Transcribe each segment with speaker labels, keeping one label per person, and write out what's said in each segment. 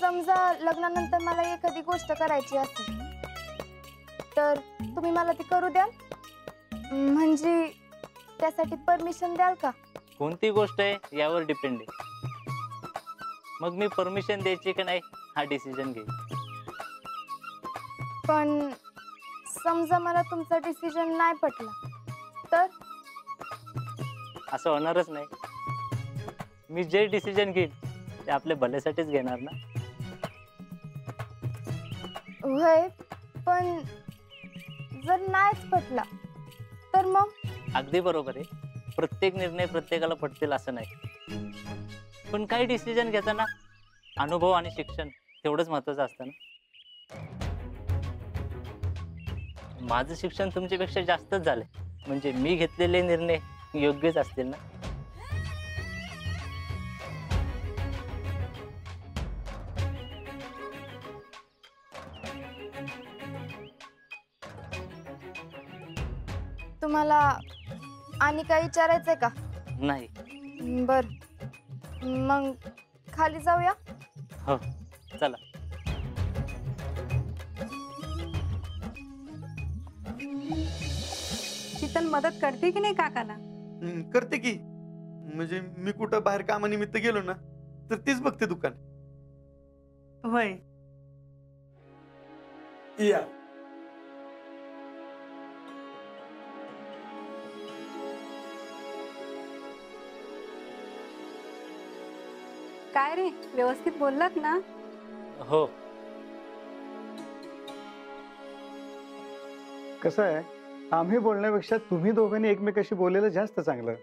Speaker 1: समजा लग्नानंतर मला एखादी गोष्ट करायची असेल तर तुम्ही मला ती करू द्याल? म्हणजे त्यासाठी परमिशन द्याल का?
Speaker 2: कोणती गोष्ट आहे यावर डिपेंड आहे. मग मी परमिशन द्यायची की नाही हा डिसिजन घेईन.
Speaker 1: पण समजा मला तुमचा डिसिजन नाही पटला तर?
Speaker 2: असं होणारच नाही. मी जे डिसिजन घेईन ते आपल्या भल्यासाठीच घेणार ना.
Speaker 1: होय, पण जर नाहीच पटला तर मग?
Speaker 2: अगदी बरोबर आहे. प्रत्येक निर्णय प्रत्येकाला पटतील असं नाही. पण काही डिसिजन घेताना अनुभव आणि शिक्षण तेवढंच महत्वाचं असतं ना. माझं शिक्षण तुमच्यापेक्षा जास्तच झालंय, म्हणजे मी घेतलेले निर्णय योग्यच असतील ना.
Speaker 1: तुम्हाला आणि काही विचारायचंय का?
Speaker 2: नाही.
Speaker 1: बर, मग खाली जाऊया.
Speaker 2: हो, चला.
Speaker 3: शीतल मदत करते की नाही काकाला?
Speaker 4: करते की. म्हणजे मी कुठं बाहेर कामानिमित्त गेलो ना तर तीच बघते दुकान.
Speaker 3: होय.
Speaker 4: या
Speaker 3: काय रे, व्यवस्थित बोललात ना?
Speaker 2: हो.
Speaker 5: कसं आहे, आम्ही बोलण्यापेक्षा तुम्ही दोघांनी एकमेकाशी बोललेलं जास्त चांगलं.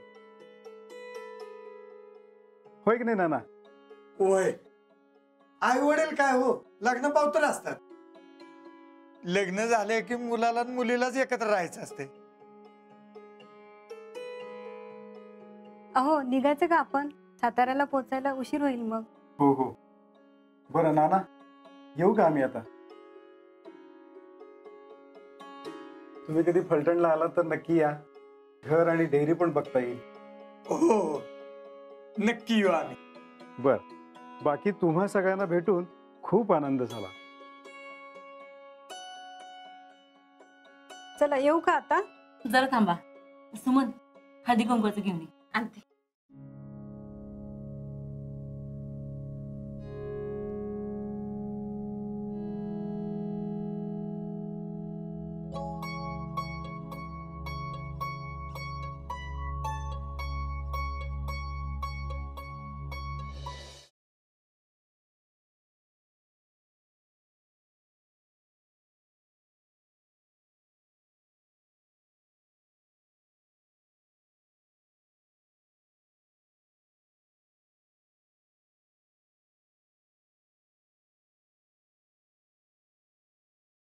Speaker 5: होय की नाही नाना?
Speaker 6: होय. आई वडील काय हो, लग्न पावतर असतात. लग्न झाले की मुलाला आणि मुलीलाच एकत्र राहायचं असते.
Speaker 3: अहो, निघायचं का आपण? साताऱ्याला पोचायला उशीर होईल मग.
Speaker 5: हो हो. बरं नाना, येऊ का आम्ही आता? तुम्ही कधी फलटणला आलात तर नक्की या. घर आणि डेअरी पण बघता येईल.
Speaker 6: हो, नक्की येऊ आम्ही.
Speaker 5: बर, बाकी तुम्हा सगळ्यांना भेटून खूप आनंद झाला.
Speaker 3: चला, येऊ का आता?
Speaker 7: जरा थांबा. सुमन, हळदी कुंकवाचं घेऊन ये. आणते.